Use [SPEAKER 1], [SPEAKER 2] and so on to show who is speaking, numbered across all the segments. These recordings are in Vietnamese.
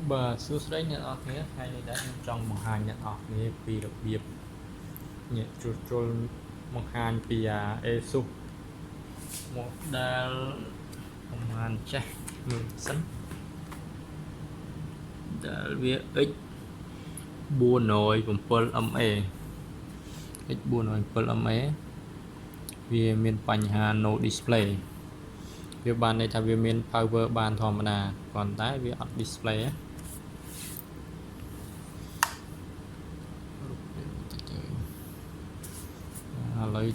[SPEAKER 1] Bà số đấy nhận ở phía hay là đã trong một hàng nhận ở phía vì đặc biệt nhận cho một hàng vì ESU một đa một hàng chắc mình sẵn đã viết x bua nổi cùng pearl âm e x bua nổi pearl âm e vì miền bánh hà no display việc bàn này thay vì miền power bàn thòm đà còn tái vì up display á lấy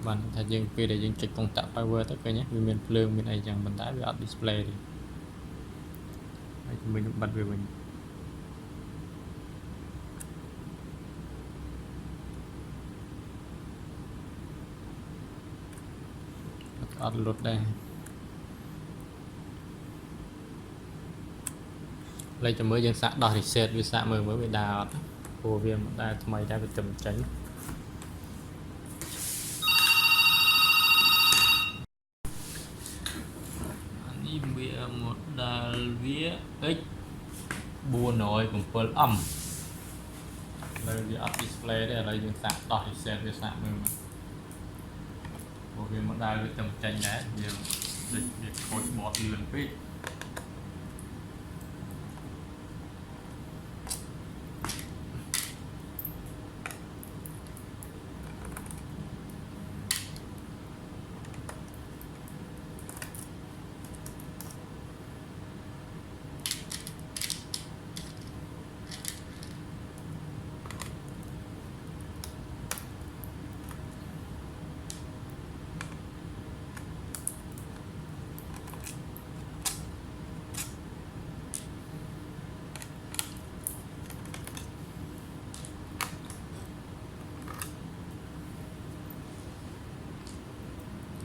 [SPEAKER 1] bạn thay dương vì để dương trực công tạo power tất cả nhé vì miền lương bên này chẳng mình tái vì up display thì mình bật về mình lột đây lấy cho mới dân xã đo thì set với xã mới bị đào hồ viên ta mày ra bị tầm tránh anh bị một đà vía x bua nổi cùng pearl âm đây là up display đây là dân xã đo thì set với xã mới hồ viên một đà bị tầm tránh đấy nhiều để cột bọt lươn phết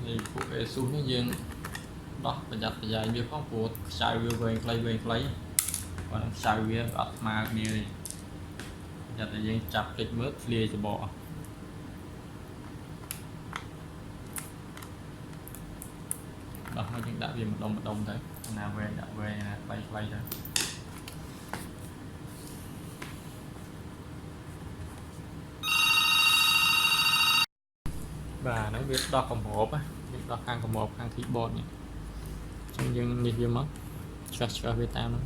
[SPEAKER 1] thì phụ cái xuống nó dương đó bây giờ như có của sai về lấy còn sai về ở mà như giờ thì dương chặt cái mớt lia cho bỏ đó chúng đã vì một đồng thế nào về đã về bay thôi và nó biết đo cộng hộp á đo khang cộng hộp khang keyboard nhỉ trong những đi mất cho Việt Nam nữa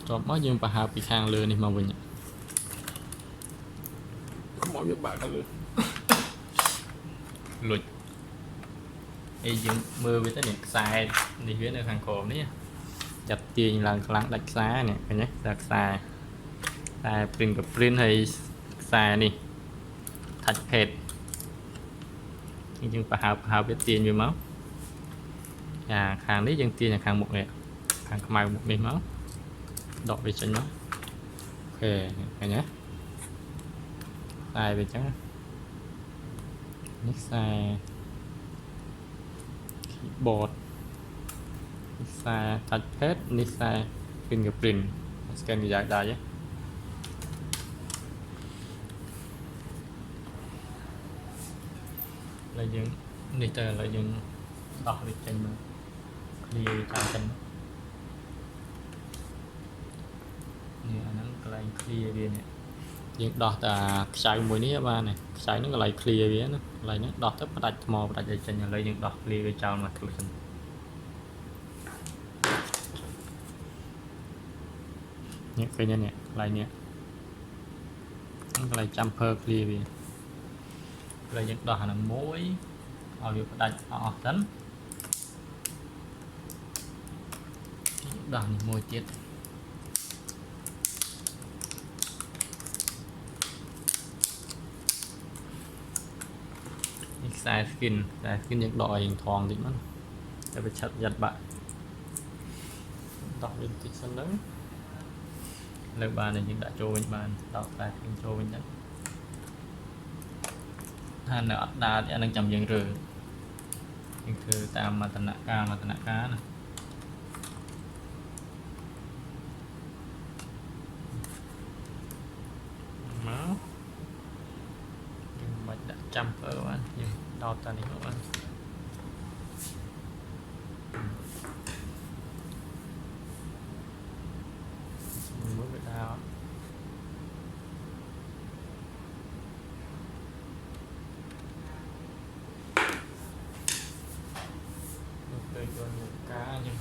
[SPEAKER 1] rồi mới dương bà hào bị khang lừa này mà mình không mỗi biết bạn lừa lụt ấy dương mưa với cái điện xài đi phía nơi hàng cổ đấy chặt tiền là lắng đặt xá này phải nhé đặt xài xài printกับ print hay xài này thật phết nhưng bà hào biết tiền vì máu hàng đấy dân tiền là hàng một này hàng màu một này máu đọc về chân nó ok này nhé xài về trắng nick xài keyboard xài touchpad nick xài fingerprint scan cái dạng đài nhé là những này là những đọc về chân mình đi trang chânนี่อันนั้นก็ไล่เคลียร์เวียนเนี่ยยังดอกแต่ใช้มวยนี้บ้านเนี่ยใช้นั่นก็ไล่เคลียร์เวียนนะไล่เนี่ยดอกถ้าประดับมอประดับใจจันอย่างไรยังดอกเคลียร์ไปเจ้ามาทุกคนเนี่ยเคยเนี่ยไล่เนี่ย lại jumper clear vì lại những đỏ là mỗi ở việc đánh họ tấn đỏ môi chết sai skin những đỏ hình thòng thì nó sẽ bị chặt giật bạn đọc lên tích sân lớn lời bàn này những đã cho bên bàn đọc sai skin cho bên nhất hai nợ đa thì anh đang chậm dần rồi nhưngคือตามมาตนาการนะmáu nhưng mà đã chăm ở anh nhưng đo ta này của anh mới bị đau tôi còn một cá nhưng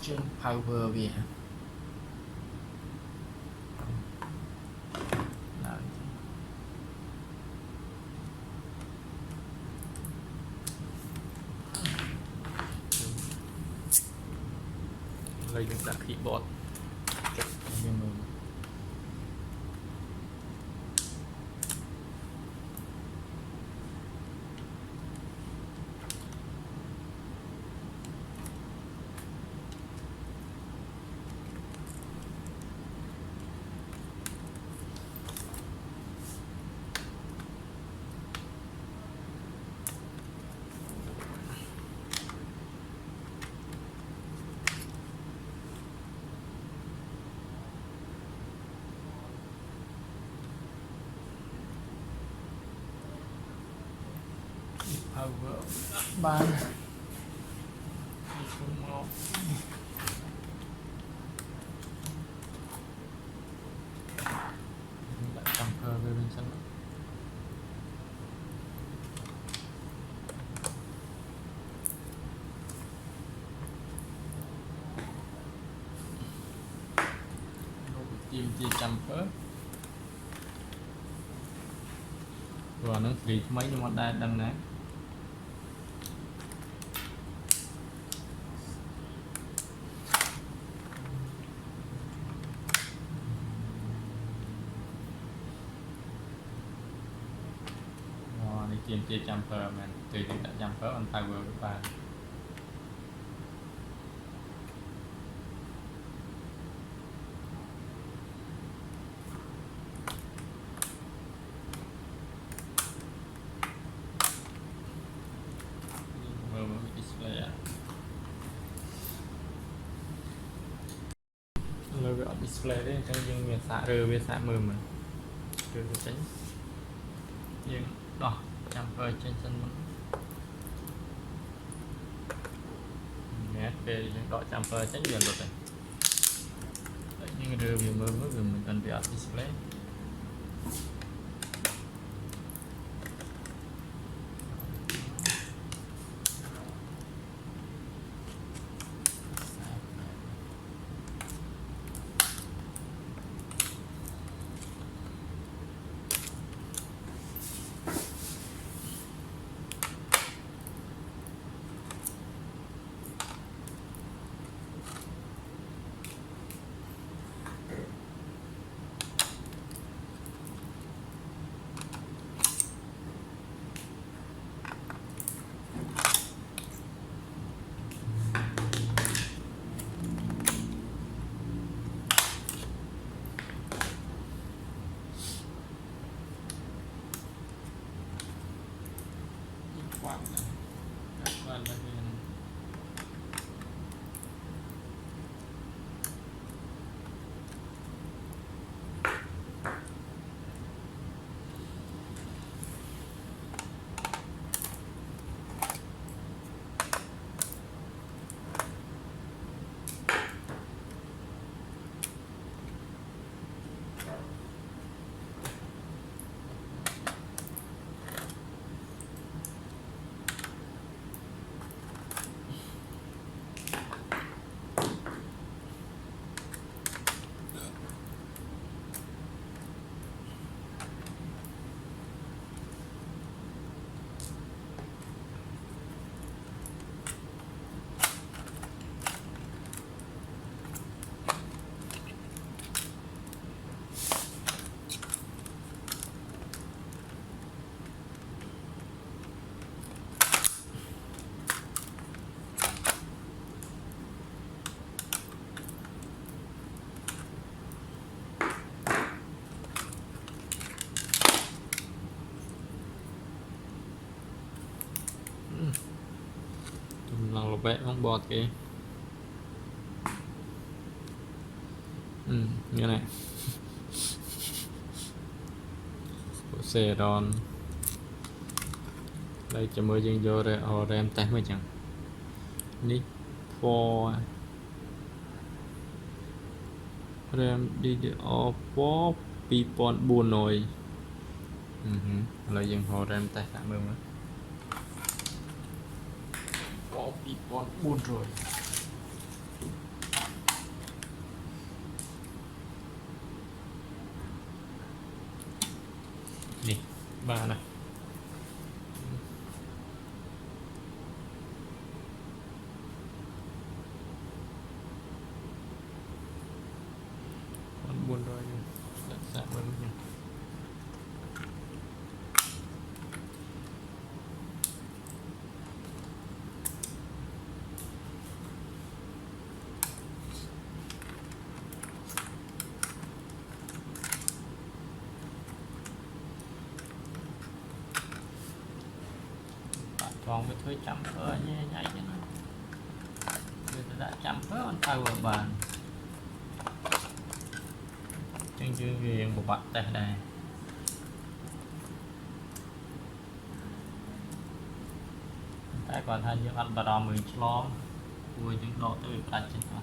[SPEAKER 1] trên power về lấy những đặc khí bọt power ban lại tăng cơ về bên sân chim chia trăm phớt rồi nó thì mấy nhưng mà đai đăng nát rồi đi chim chia trăm phớt mình tùy tiện đã trăm phớt anh thay vừa với bạn display đấy cho nhưng việc xả rơ với xả mờ mà rơ tránh nhưng đỏ chạm phơi trên sân nghe về những đỏ chạm phơi tránh nhiều luật này nhưng rơ vì mờ mới vì mình cần việc display vẽ bóng bọt kìa. Như này xe đòn đây cho mới dừng vô rồi RAM tay mới chẳng nick for RAM đi for people buồn nồi lại dừng hồ RAM tay tạm mừng đó for people buồn rồi đi ba này buồn rồi dạ vâng nhỉ. Còn cái thuê chậm phở nhảy cho nó người ta đã chậm phở anh tao vào bàn chân chưa riêng một bạn tại đây tại còn thay những ăn bà đò mình lo vui những độ tới việc trên đó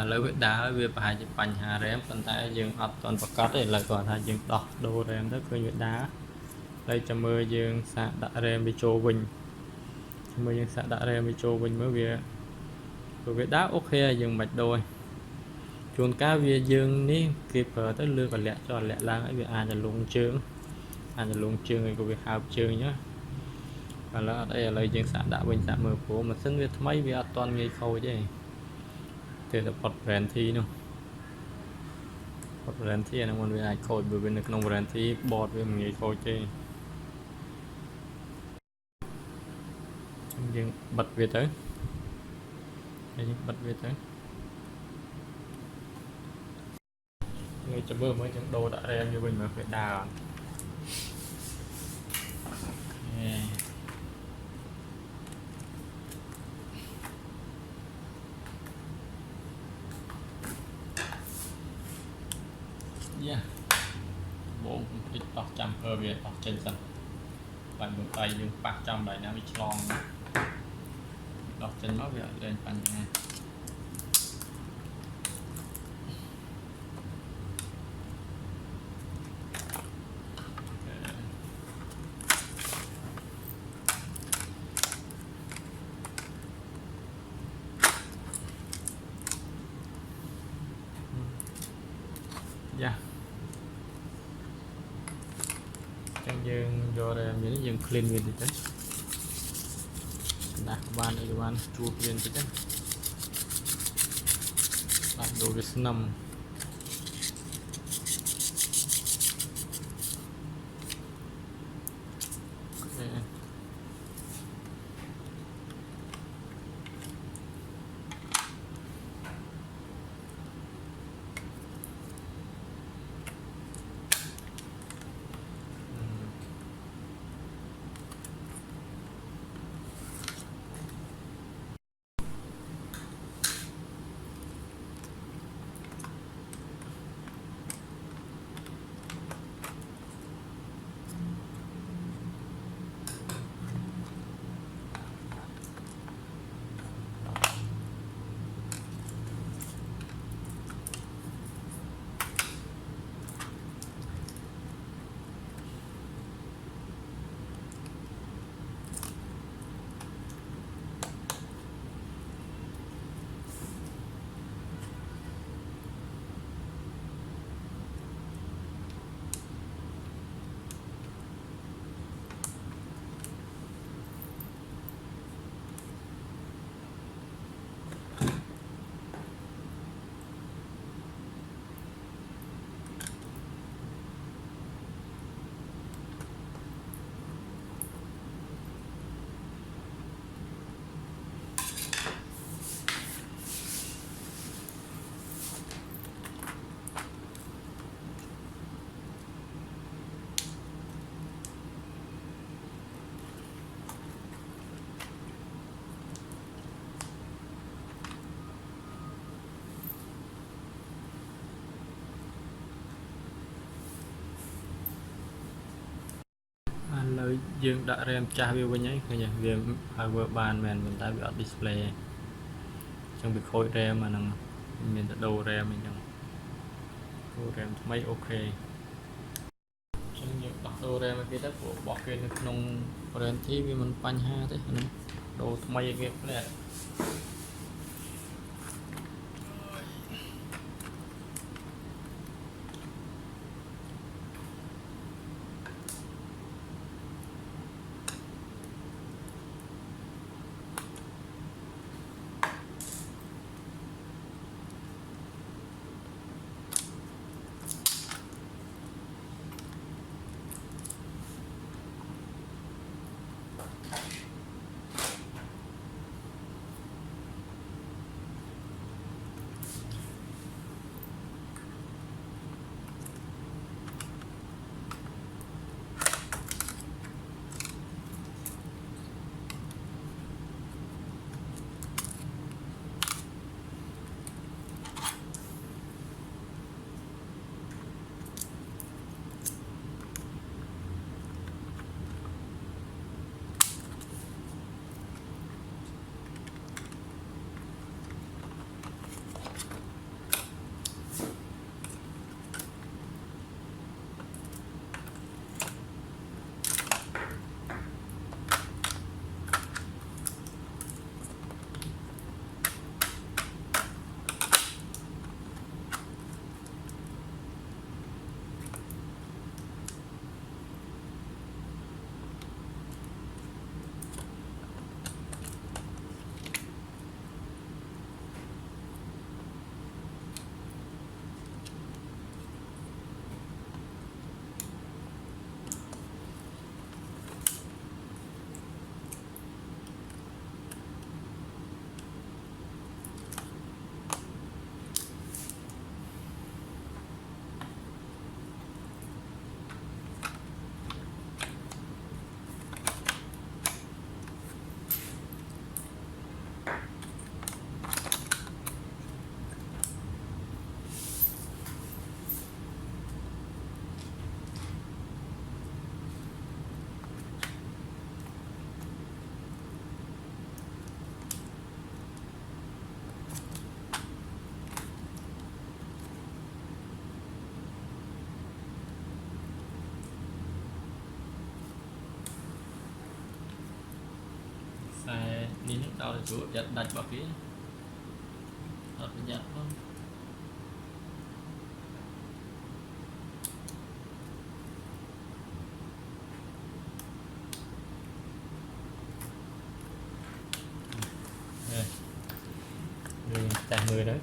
[SPEAKER 1] lấy việc đá việc phải chụp ảnh hà rém còn tại dương học toàn vật cắt để lại còn thay dương đọc đồ rem rất cơ việc đá đây cho mơ dương xạ đã rem bị trô bình mơ dương xạ đã rem bị trô bình mới việc đá ok dừng mạch đôi chuồn cá việc dương ní kịp ở tới lưa còn lẹ cho lẹ lang ấy việc ai là luôn chương này của việc học chương nhá và là đây là lời dương xạ đã bình xạ mơ của mà sinh việc mấy việc toàn nghi khâu chứ thì là bật rèn thi nữa bật rèn thi là môn về ai khôi bởi bên trong rèn thi bọt với mình nghĩ khôi chứ nhưng bật về tới bật về tới người chấm bơm mới chẳng đồ đã em như mình mà phải đào bộ ít tóc chăm cơ về tóc trên sân lại một tay dương bạc trong bài nó bị tròn đọc chân nó về lên phần nha dương do đây những dương clean viên thì đấy đặt van đây van chua viên thì đấy đặt đồ Việt Nam dương đã rem cha view với nhé nhỉ việc power ban men mình ta bị display trong việc khối rem mà năng mình đã đầu rem mình chẳng khối rem mấy ok trong những đặt đầu rem cái đất của bỏ cái nông rem thì vì mình bánh ha thế đồ mấy cái này xe đi nước đâu thì chủ giật đặt vào phía thật giật không đây chạy người đấy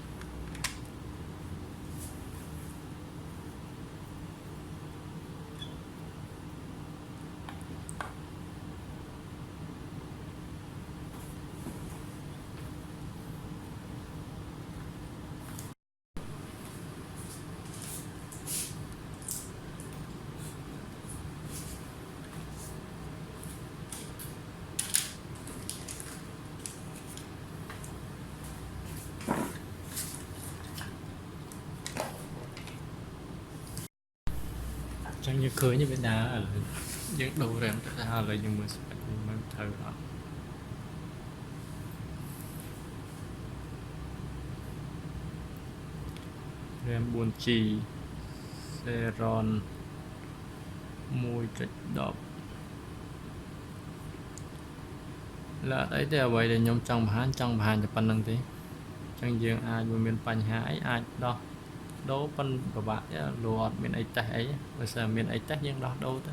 [SPEAKER 1] chẳng như khơi như bên đá ở những đầu rèm tất cả là những mình thử đó rèm buồn trì xe ron mùi trịch đọc là đấy đều vậy để nhóm trong bán cho phần năng thế chẳng dương ai mà mình bánh hái ai đó đâu phân của bạn lùa miền ấy tách ấy bây giờ miền ấy tách nhưng đó đâu thế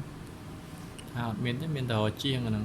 [SPEAKER 1] miền tới miền đầu chiêng rồi nè